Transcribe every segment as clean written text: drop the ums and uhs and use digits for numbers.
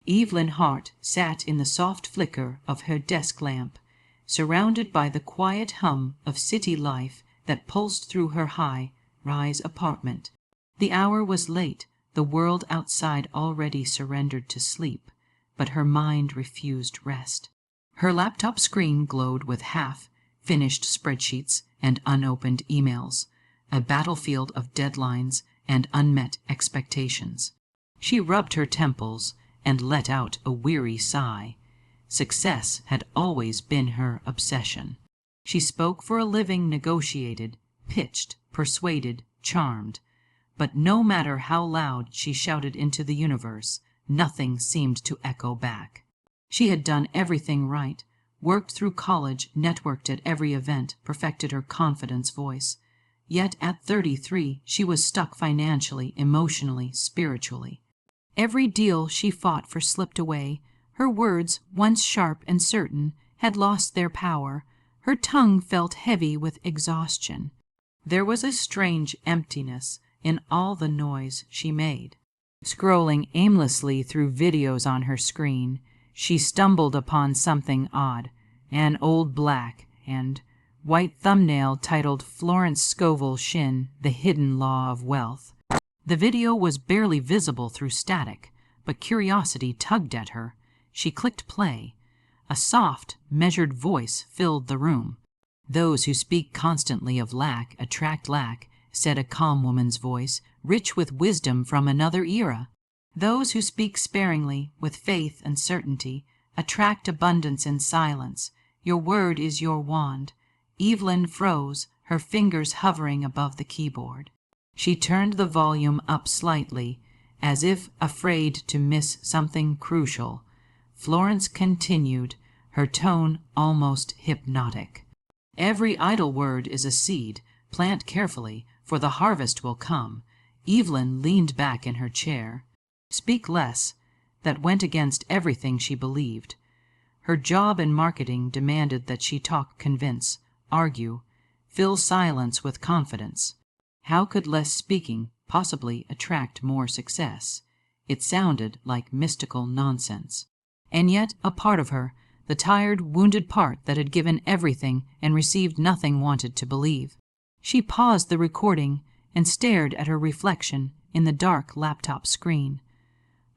Evelyn Hart sat in the soft flicker of her desk lamp, surrounded by the quiet hum of city life that pulsed through her high-rise apartment. The hour was late, the world outside already surrendered to sleep, but her mind refused rest. Her laptop screen glowed with half-finished spreadsheets and unopened emails, a battlefield of deadlines and unmet expectations. She rubbed her temples and let out a weary sigh. Success had always been her obsession. She spoke for a living, negotiated, pitched, persuaded, charmed. But no matter how loud she shouted into the universe, nothing seemed to echo back. She had done everything right, worked through college, networked at every event, perfected her confidence voice. Yet at 33 she was stuck financially, emotionally, spiritually. Every deal she fought for slipped away. Her words, once sharp and certain, had lost their power. Her tongue felt heavy with exhaustion. There was a strange emptiness in all the noise she made. Scrolling aimlessly through videos on her screen, she stumbled upon something odd, an old black and white thumbnail titled Florence Scovel Shinn, The Hidden Law of Wealth. The video was barely visible through static, but curiosity tugged at her. She clicked play. A soft, measured voice filled the room. "Those who speak constantly of lack attract lack," said a calm woman's voice, rich with wisdom from another era. "Those who speak sparingly, with faith and certainty, attract abundance in silence. Your word is your wand." Evelyn froze, her fingers hovering above the keyboard. She turned the volume up slightly, as if afraid to miss something crucial. Florence continued, her tone almost hypnotic. "Every idle word is a seed. Plant carefully, for the harvest will come." Evelyn leaned back in her chair. "Speak less." That went against everything she believed. Her job in marketing demanded that she talk, convince, argue, fill silence with confidence. How could less speaking possibly attract more success? It sounded like mystical nonsense. And yet a part of her, the tired, wounded part that had given everything and received nothing, wanted to believe. She paused the recording and stared at her reflection in the dark laptop screen.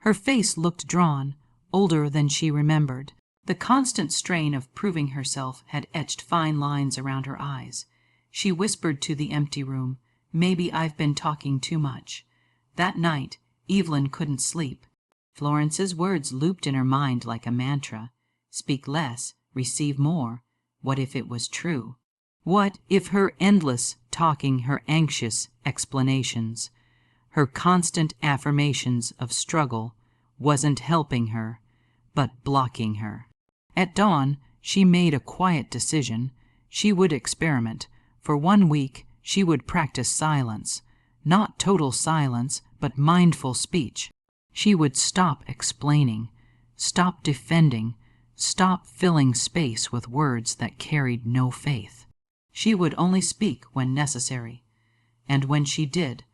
Her face looked drawn, older than she remembered. The constant strain of proving herself had etched fine lines around her eyes. She whispered to the empty room, "Maybe I've been talking too much." That night, Evelyn couldn't sleep. Florence's words looped in her mind like a mantra. Speak less, receive more. What if it was true? What if her endless talking, her anxious explanations, her constant affirmations of struggle wasn't helping her, but blocking her? At dawn, she made a quiet decision. She would experiment. For 1 week, she would practice silence. Not total silence, but mindful speech. She would stop explaining, stop defending, stop filling space with words that carried no faith. She would only speak when necessary. And when she did,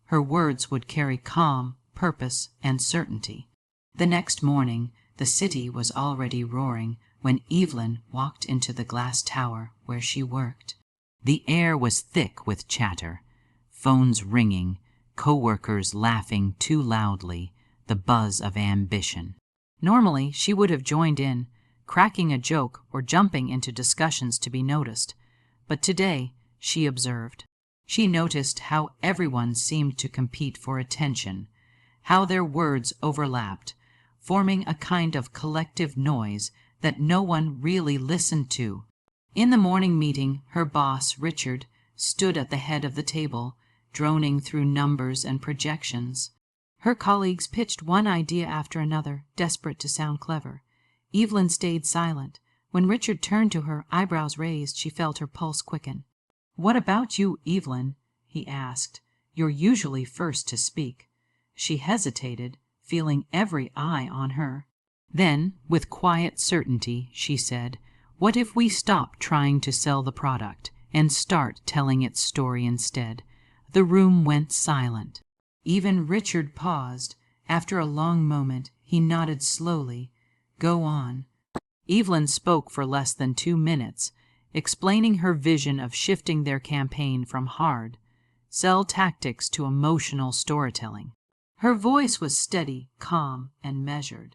her words would carry calm, purpose, and certainty. The next morning, the city was already roaring when Evelyn walked into the glass tower where she worked. The air was thick with chatter, phones ringing, co-workers laughing too loudly, the buzz of ambition. Normally, she would have joined in, cracking a joke or jumping into discussions to be noticed. But today, she observed. She noticed how everyone seemed to compete for attention, how their words overlapped, forming a kind of collective noise that no one really listened to. In the morning meeting, her boss, Richard, stood at the head of the table, droning through numbers and projections. Her colleagues pitched one idea after another, desperate to sound clever. Evelyn stayed silent. When Richard turned to her, eyebrows raised, she felt her pulse quicken. "What about you, Evelyn?" he asked. "You're usually first to speak." She hesitated, feeling every eye on her. Then, with quiet certainty, she said, "What if we stop trying to sell the product and start telling its story instead?" The room went silent. Even Richard paused. After a long moment, He nodded slowly. "Go on." Evelyn spoke for less than 2 minutes, explaining her vision of shifting their campaign from hard sell tactics to emotional storytelling. Her voice was steady, calm, and measured.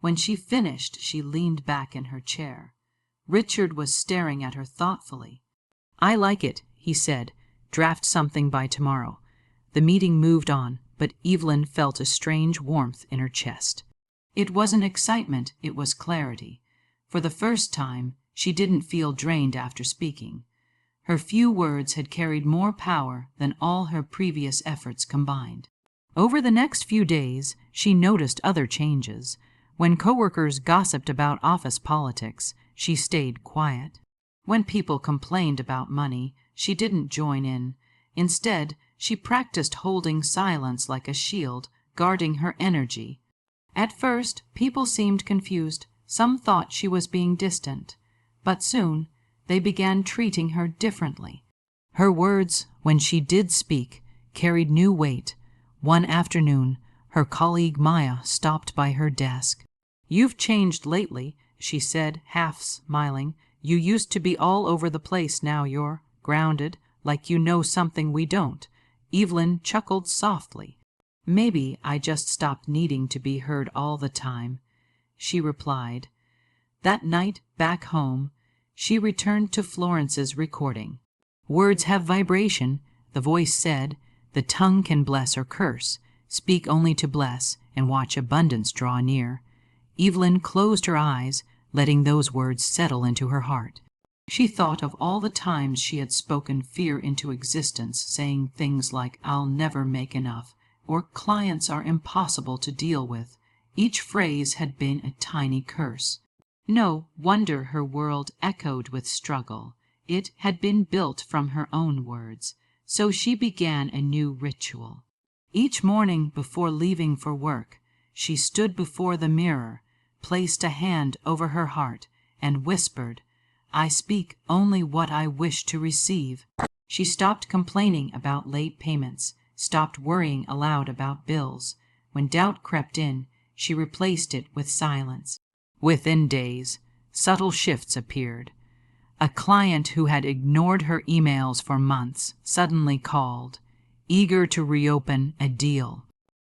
When she finished, she leaned back in her chair. Richard was staring at her thoughtfully. "I like it," he said. "Draft something by tomorrow." The meeting moved on, but Evelyn felt a strange warmth in her chest. It wasn't excitement, it was clarity. For the first time, she didn't feel drained after speaking. Her few words had carried more power than all her previous efforts combined. Over the next few days, she noticed other changes. When coworkers gossiped about office politics, she stayed quiet. When people complained about money, she didn't join in. Instead, she practiced holding silence like a shield, guarding her energy. At first, people seemed confused. Some thought she was being distant. But soon, they began treating her differently. Her words, when she did speak, carried new weight. One afternoon, her colleague Maya stopped by her desk. "You've changed lately," she said, half smiling. "You used to be all over the place. Now you're grounded, like you know something we don't." Evelyn chuckled softly. "Maybe I just stopped needing to be heard all the time," she replied. That night, back home, she returned to Florence's recording. "Words have vibration," the voice said. "The tongue can bless or curse. Speak only to bless, and watch abundance draw near." Evelyn closed her eyes, letting those words settle into her heart. She thought of all the times she had spoken fear into existence, saying things like, "I'll never make enough," or "clients are impossible to deal with." Each phrase had been a tiny curse. No wonder her world echoed with struggle. It had been built from her own words. So she began a new ritual. Each morning before leaving for work, she stood before the mirror, placed a hand over her heart, and whispered, "I speak only what I wish to receive." She stopped complaining about late payments, stopped worrying aloud about bills. When doubt crept in, she replaced it with silence. Within days, subtle shifts appeared. A client who had ignored her emails for months suddenly called, eager to reopen a deal.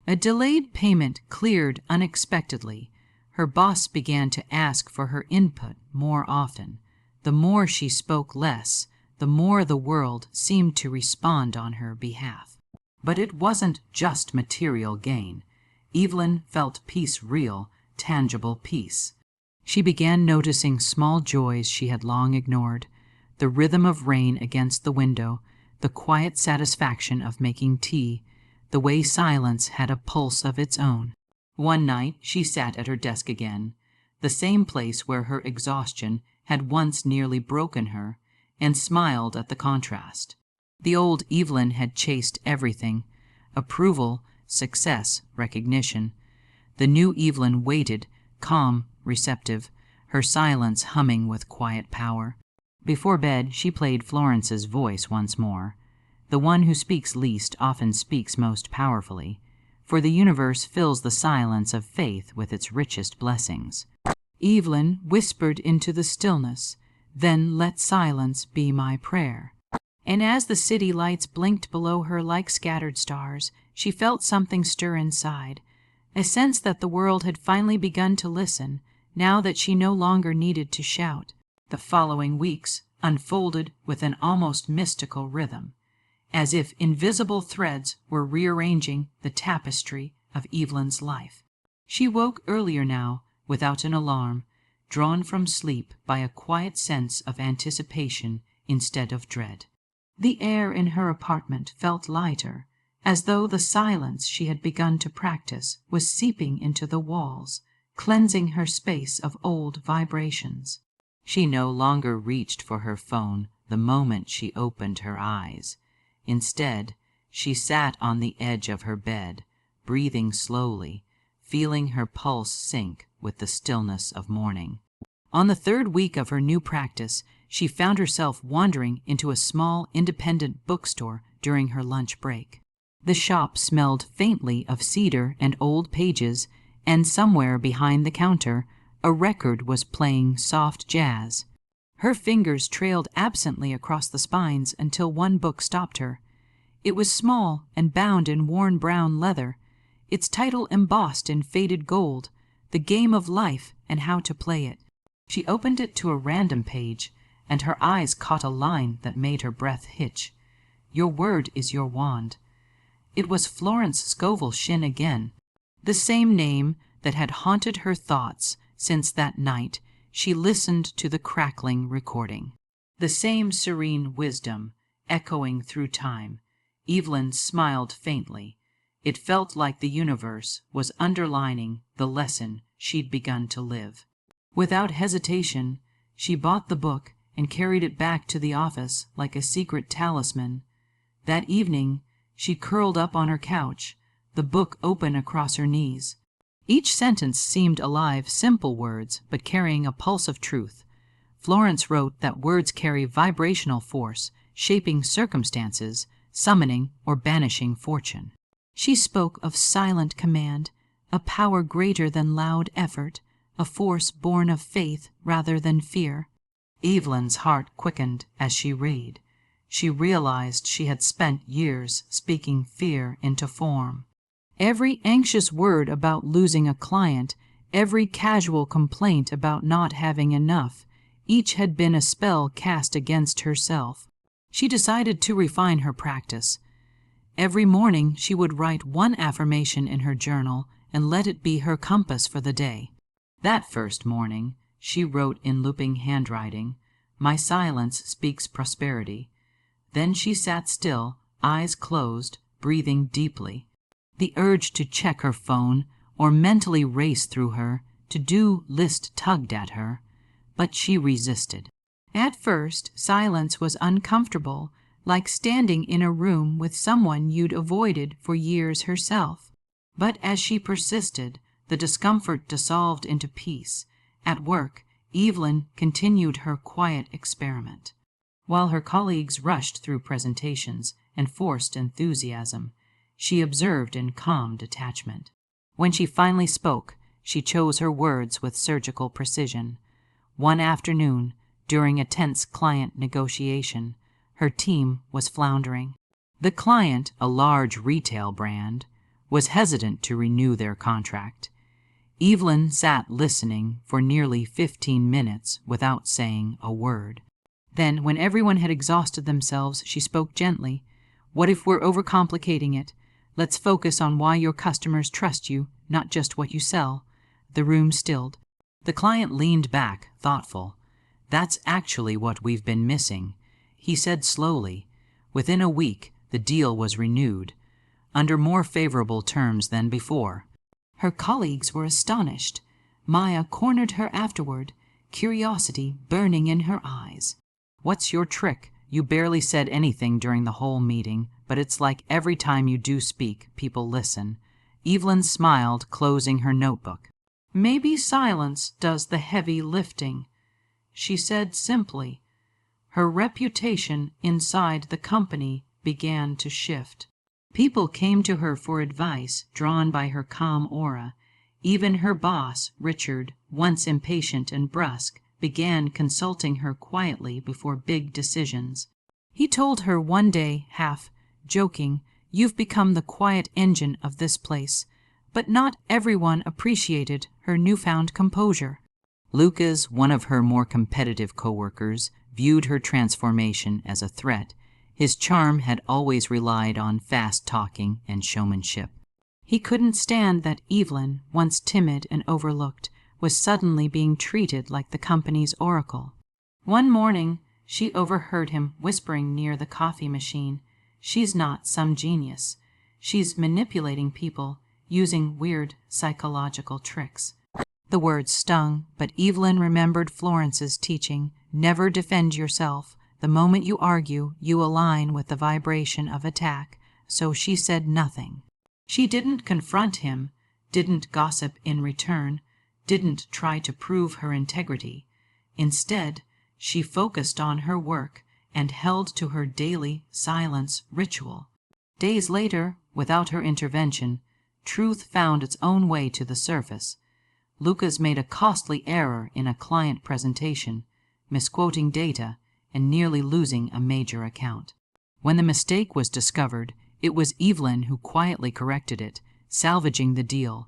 A delayed payment cleared unexpectedly. Her boss began to ask for her input more often. The more she spoke less, the more the world seemed to respond on her behalf. But it wasn't just material gain. Evelyn felt peace, real, tangible peace. She began noticing small joys she had long ignored: the rhythm of rain against the window, the quiet satisfaction of making tea, the way silence had a pulse of its own. One night she sat at her desk again, the same place where her exhaustion had once nearly broken her, and smiled at the contrast. The old Evelyn had chased everything: approval, success, recognition. The new Evelyn waited, calm, receptive, her silence humming with quiet power. Before bed, she played Florence's voice once more. The one who speaks least often speaks most powerfully, for the universe fills the silence of faith with its richest blessings. Evelyn whispered into the stillness, "Then let silence be my prayer." And as the city lights blinked below her like scattered stars, she felt something stir inside, a sense that the world had finally begun to listen, now that she no longer needed to shout. The following weeks unfolded with an almost mystical rhythm, as if invisible threads were rearranging the tapestry of Evelyn's life. She woke earlier now, without an alarm, drawn from sleep by a quiet sense of anticipation instead of dread. The air in her apartment felt lighter, as though the silence she had begun to practice was seeping into the walls, cleansing her space of old vibrations. She no longer reached for her phone the moment she opened her eyes. Instead, she sat on the edge of her bed, breathing slowly, feeling her pulse sink with the stillness of morning. On the third week of her new practice, she found herself wandering into a small independent bookstore during her lunch break. The shop smelled faintly of cedar and old pages, and somewhere behind the counter a record was playing soft jazz. Her fingers trailed absently across the spines until one book stopped her. It was small and bound in worn brown leather, its title embossed in faded gold, The Game of Life and How to Play It. She opened it to a random page, and her eyes caught a line that made her breath hitch. Your word is your wand. It was Florence Scovel Shinn again, the same name that had haunted her thoughts since that night she listened to the crackling recording. The same serene wisdom echoing through time. Evelyn smiled faintly. It felt like the universe was underlining the lesson she'd begun to live. Without hesitation, she bought the book and carried it back to the office like a secret talisman. That evening, she curled up on her couch, the book open across her knees. Each sentence seemed alive, simple words, but carrying a pulse of truth. Florence wrote that words carry vibrational force, shaping circumstances, summoning or banishing fortune. She spoke of silent command, a power greater than loud effort, a force born of faith rather than fear. Evelyn's heart quickened as she read. She realized she had spent years speaking fear into form. Every anxious word about losing a client, every casual complaint about not having enough, each had been a spell cast against herself. She decided to refine her practice. Every morning she would write one affirmation in her journal and let it be her compass for the day. That first morning she wrote in looping handwriting, "My silence speaks prosperity." Then she sat still, eyes closed, breathing deeply. The urge to check her phone or mentally race through her to-do list tugged at her, but she resisted. At first, silence was uncomfortable, like standing in a room with someone you'd avoided for years herself. But as she persisted, the discomfort dissolved into peace. At work, Evelyn continued her quiet experiment. While her colleagues rushed through presentations and forced enthusiasm, she observed in calm detachment. When she finally spoke, she chose her words with surgical precision. One afternoon, during a tense client negotiation, her team was floundering. The client, a large retail brand, was hesitant to renew their contract. Evelyn sat listening for nearly 15 minutes without saying a word. Then, when everyone had exhausted themselves, she spoke gently. "What if we're overcomplicating it? Let's focus on why your customers trust you, not just what you sell." The room stilled. The client leaned back, thoughtful. "That's actually what we've been missing," he said slowly. Within a week, the deal was renewed, under more favorable terms than before. Her colleagues were astonished. Maya cornered her afterward, curiosity burning in her eyes. "What's your trick? You barely said anything during the whole meeting, but it's like every time you do speak, people listen." Evelyn smiled, closing her notebook. "Maybe silence does the heavy lifting," she said simply. Her reputation inside the company began to shift. People came to her for advice, drawn by her calm aura. Even her boss, Richard, once impatient and brusque, began consulting her quietly before big decisions. He told her one day, half joking, "You've become the quiet engine of this place." But not everyone appreciated her newfound composure. Lucas, one of her more competitive coworkers, viewed her transformation as a threat. His charm had always relied on fast talking and showmanship. He couldn't stand that Evelyn, once timid and overlooked, was suddenly being treated like the company's oracle. One morning, she overheard him whispering near the coffee machine, "She's not some genius. She's manipulating people, using weird psychological tricks." The words stung, but Evelyn remembered Florence's teaching, "Never defend yourself. The moment you argue, you align with the vibration of attack," so she said nothing. She didn't confront him, didn't gossip in return, didn't try to prove her integrity. Instead, she focused on her work and held to her daily silence ritual. Days later, without her intervention, truth found its own way to the surface. Lucas made a costly error in a client presentation, misquoting data and nearly losing a major account. When the mistake was discovered, it was Evelyn who quietly corrected it, salvaging the deal.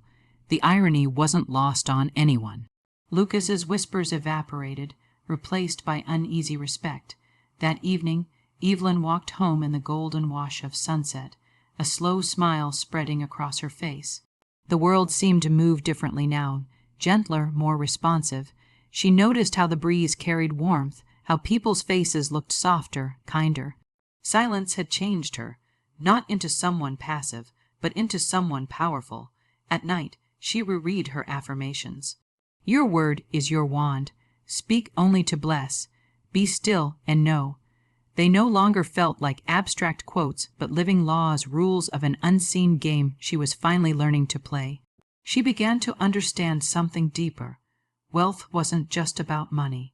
The irony wasn't lost on anyone. Lucas's whispers evaporated, replaced by uneasy respect. That evening, Evelyn walked home in the golden wash of sunset, a slow smile spreading across her face. The world seemed to move differently now, gentler, more responsive. She noticed how the breeze carried warmth, how people's faces looked softer, kinder. Silence had changed her, not into someone passive, but into someone powerful. At night, she reread her affirmations. Your word is your wand. Speak only to bless. Be still and know. They no longer felt like abstract quotes, but living laws, rules of an unseen game she was finally learning to play. She began to understand something deeper. Wealth wasn't just about money.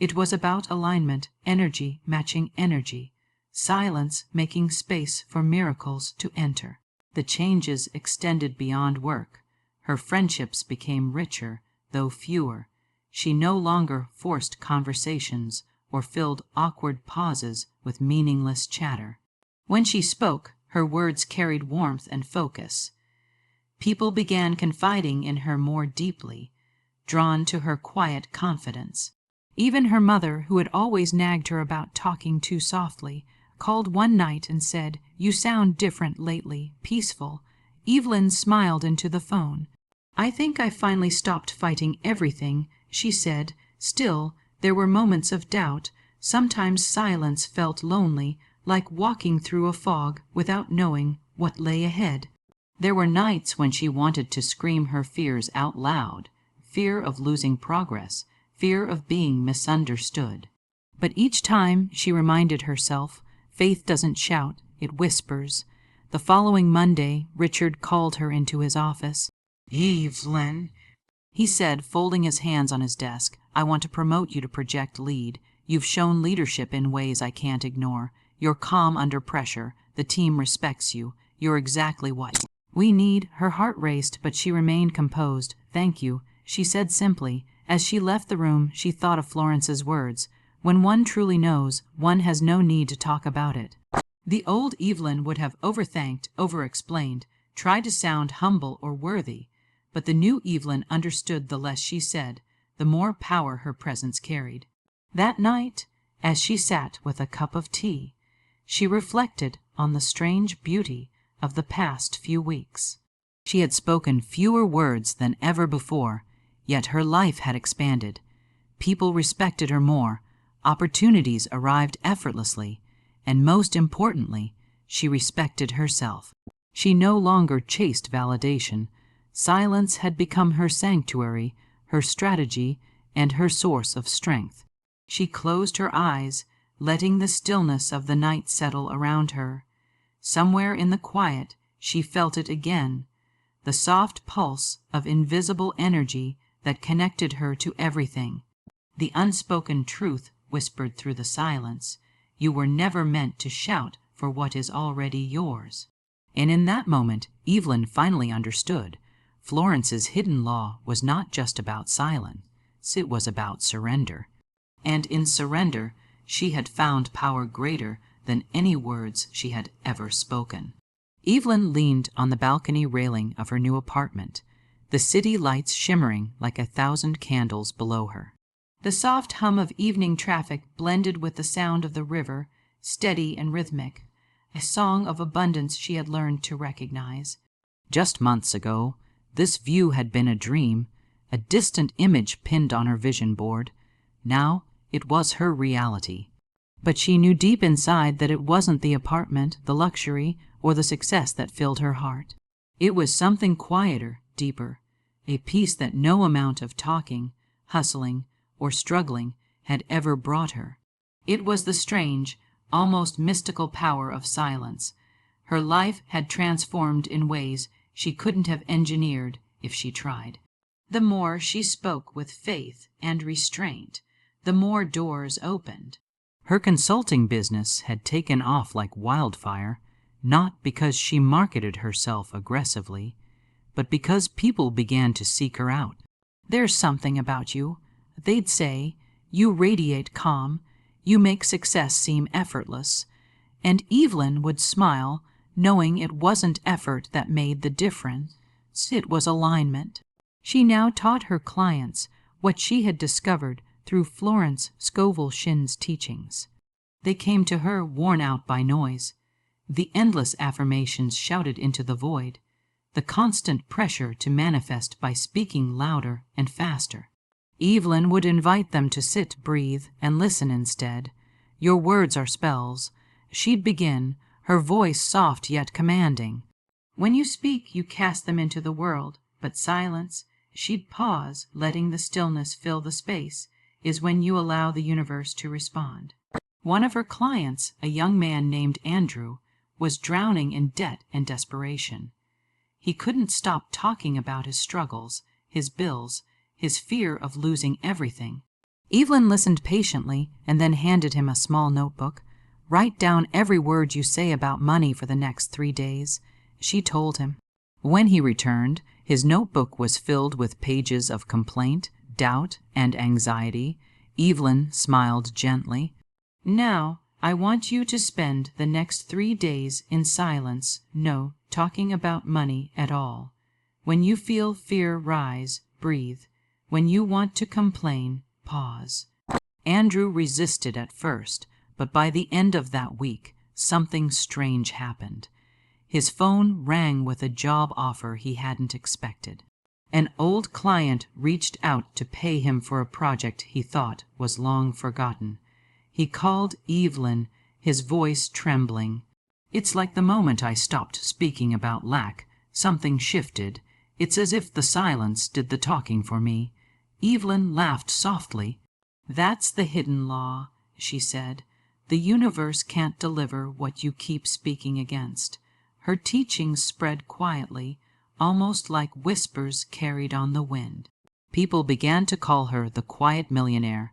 It was about alignment, energy matching energy, silence making space for miracles to enter. The changes extended beyond work. Her friendships became richer, though fewer. She no longer forced conversations or filled awkward pauses with meaningless chatter. When she spoke, her words carried warmth and focus. People began confiding in her more deeply, drawn to her quiet confidence. Even her mother, who had always nagged her about talking too softly, called one night and said, "You sound different lately, peaceful." Evelyn smiled into the phone. "I think I finally stopped fighting everything," she said. Still, there were moments of doubt. Sometimes silence felt lonely, like walking through a fog without knowing what lay ahead. There were nights when she wanted to scream her fears out loud, fear of losing progress, fear of being misunderstood. But each time, she reminded herself, faith doesn't shout, it whispers. The following Monday, Richard called her into his office. "Evelyn," he said, folding his hands on his desk, "I want to promote you to project lead. You've shown leadership in ways I can't ignore. You're calm under pressure. The team respects you. You're exactly what we need." Her heart raced, but she remained composed. "Thank you," she said simply. As she left the room, she thought of Florence's words. When one truly knows, one has no need to talk about it. The old Evelyn would have overthanked, over-explained, tried to sound humble or worthy. But the new Evelyn understood the less she said, the more power her presence carried. That night, as she sat with a cup of tea, she reflected on the strange beauty of the past few weeks. She had spoken fewer words than ever before, yet her life had expanded. People respected her more, opportunities arrived effortlessly, and most importantly, she respected herself. She no longer chased validation. Silence had become her sanctuary, her strategy, and her source of strength. She closed her eyes, letting the stillness of the night settle around her. Somewhere in the quiet, she felt it again, the soft pulse of invisible energy that connected her to everything. The unspoken truth whispered through the silence. You were never meant to shout for what is already yours. And in that moment, Evelyn finally understood. Florence's hidden law was not just about silence, it was about surrender. And in surrender, she had found power greater than any words she had ever spoken. Evelyn leaned on the balcony railing of her new apartment, the city lights shimmering like 1,000 candles below her. The soft hum of evening traffic blended with the sound of the river, steady and rhythmic, a song of abundance she had learned to recognize. Just months ago, this view had been a dream, a distant image pinned on her vision board. Now it was her reality. But she knew deep inside that it wasn't the apartment, the luxury, or the success that filled her heart. It was something quieter, deeper, a peace that no amount of talking, hustling, or struggling had ever brought her. It was the strange, almost mystical power of silence. Her life had transformed in ways she couldn't have engineered if she tried. The more she spoke with faith and restraint, the more doors opened. Her consulting business had taken off like wildfire, not because she marketed herself aggressively. but because people began to seek her out. "There's something about you," they'd say. "You radiate calm. You make success seem effortless." And Evelyn would smile, knowing it wasn't effort that made the difference. It was alignment. She now taught her clients what she had discovered through Florence Scovel Shinn's teachings. They came to her worn out by noise, the endless affirmations shouted into the void, the constant pressure to manifest by speaking louder and faster. Evelyn would invite them to sit, breathe, and listen instead. "Your words are spells," she'd begin, her voice soft yet commanding. "When you speak, you cast them into the world, but silence," she'd pause, letting the stillness fill the space, "is when you allow the universe to respond." One of her clients, a young man named Andrew, was drowning in debt and desperation. He couldn't stop talking about his struggles, his bills, his fear of losing everything. Evelyn listened patiently and then handed him a small notebook. "Write down every word you say about money for the next 3 days," she told him. When he returned, his notebook was filled with pages of complaint, doubt, and anxiety. Evelyn smiled gently. "Now, I want you to spend the next 3 days in silence, no talking about money at all. When you feel fear rise, breathe. When you want to complain, pause." Andrew resisted at first, but by the end of that week, something strange happened. His phone rang with a job offer he hadn't expected. An old client reached out to pay him for a project he thought was long forgotten. He called Evelyn, his voice trembling. "It's like the moment I stopped speaking about lack, something shifted. It's as if the silence did the talking for me." Evelyn laughed softly. "That's the hidden law," she said. "The universe can't deliver what you keep speaking against." Her teachings spread quietly, almost like whispers carried on the wind. People began to call her the quiet millionaire,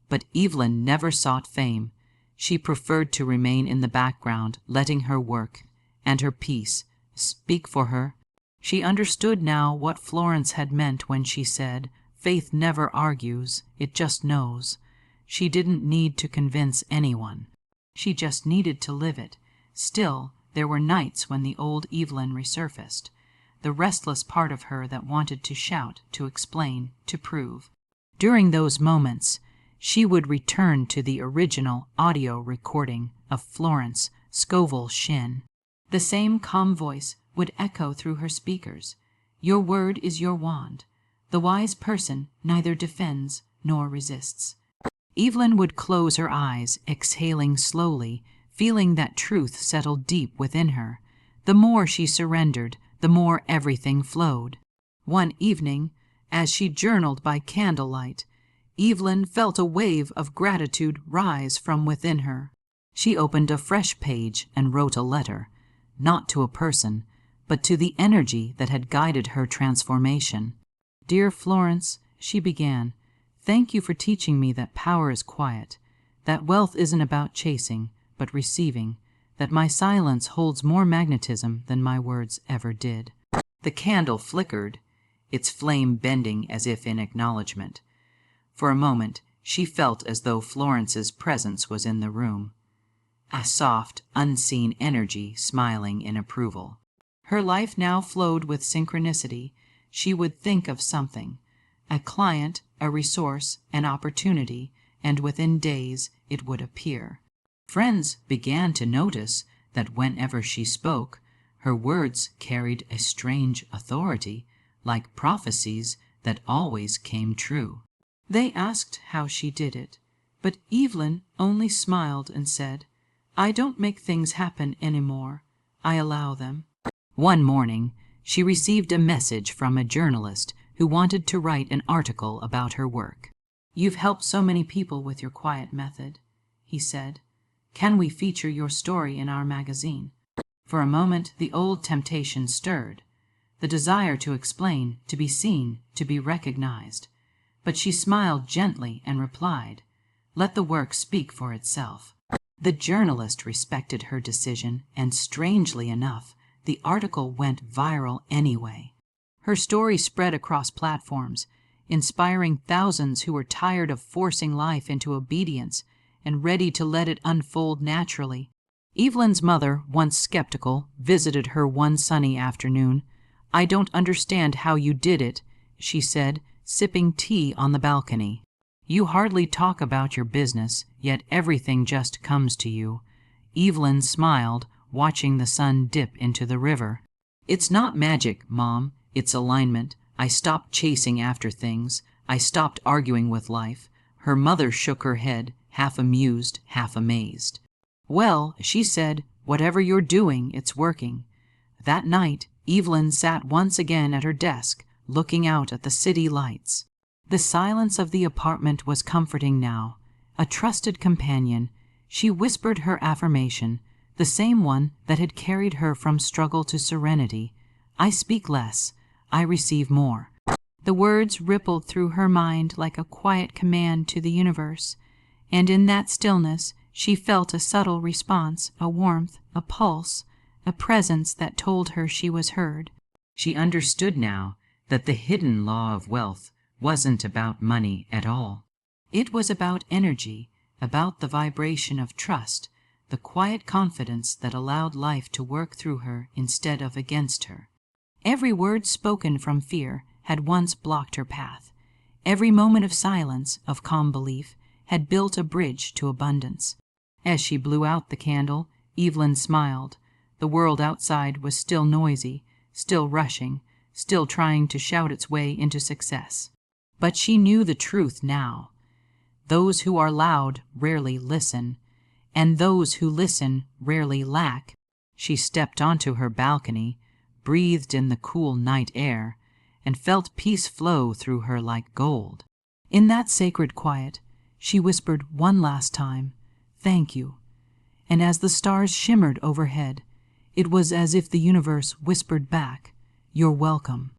but Evelyn never sought fame. She preferred to remain in the background, letting her work and her peace speak for her. She understood now what Florence had meant when she said, "Faith never argues, it just knows." She didn't need to convince anyone. She just needed to live it. Still, there were nights when the old Evelyn resurfaced, the restless part of her that wanted to shout, to explain, to prove. During those moments, she would return to the original audio recording of Florence Scovel Shinn. The same calm voice would echo through her speakers. "Your word is your wand. The wise person neither defends nor resists." Evelyn would close her eyes, exhaling slowly, feeling that truth settle deep within her. The more she surrendered, the more everything flowed. One evening, as she journaled by candlelight, Evelyn felt a wave of gratitude rise from within her. She opened a fresh page and wrote a letter, not to a person, but to the energy that had guided her transformation. "Dear Florence," she began, "thank you for teaching me that power is quiet, that wealth isn't about chasing, but receiving, that my silence holds more magnetism than my words ever did." The candle flickered, its flame bending as if in acknowledgement. For a moment, she felt as though Florence's presence was in the room, a soft, unseen energy smiling in approval. Her life now flowed with synchronicity. She would think of something, a client, a resource, an opportunity, and within days it would appear. Friends began to notice that whenever she spoke, her words carried a strange authority, like prophecies that always came true. They asked how she did it, but Evelyn only smiled and said, "I don't make things happen anymore. I allow them." One morning, she received a message from a journalist who wanted to write an article about her work. "You've helped so many people with your quiet method," he said. "Can we feature your story in our magazine?" For a moment, the old temptation stirred, the desire to explain, to be seen, to be recognized. But she smiled gently and replied, "Let the work speak for itself." The journalist respected her decision, and strangely enough, the article went viral anyway. Her story spread across platforms, inspiring thousands who were tired of forcing life into obedience and ready to let it unfold naturally. Evelyn's mother, once skeptical, visited her one sunny afternoon. "I don't understand how you did it," she said, sipping tea on the balcony. "You hardly talk about your business, yet everything just comes to you." Evelyn smiled, watching the sun dip into the river. "It's not magic, Mom. It's alignment. I stopped chasing after things. I stopped arguing with life." Her mother shook her head, half amused, half amazed. "Well," she said, "whatever you're doing, it's working." That night, Evelyn sat once again at her desk, looking out at the city lights. The silence of the apartment was comforting now. A trusted companion, she whispered her affirmation, the same one that had carried her from struggle to serenity. "I speak less, I receive more." The words rippled through her mind like a quiet command to the universe, and in that stillness she felt a subtle response, a warmth, a pulse, a presence that told her she was heard. She understood now that the hidden law of wealth wasn't about money at all. It was about energy, about the vibration of trust, the quiet confidence that allowed life to work through her instead of against her. Every word spoken from fear had once blocked her path. Every moment of silence, of calm belief, had built a bridge to abundance. As she blew out the candle, Evelyn smiled. The world outside was still noisy, still rushing, still trying to shout its way into success. But she knew the truth now. Those who are loud rarely listen, and those who listen rarely lack. She stepped onto her balcony, breathed in the cool night air, and felt peace flow through her like gold. In that sacred quiet, she whispered one last time, "Thank you." And as the stars shimmered overhead, it was as if the universe whispered back, "You're welcome."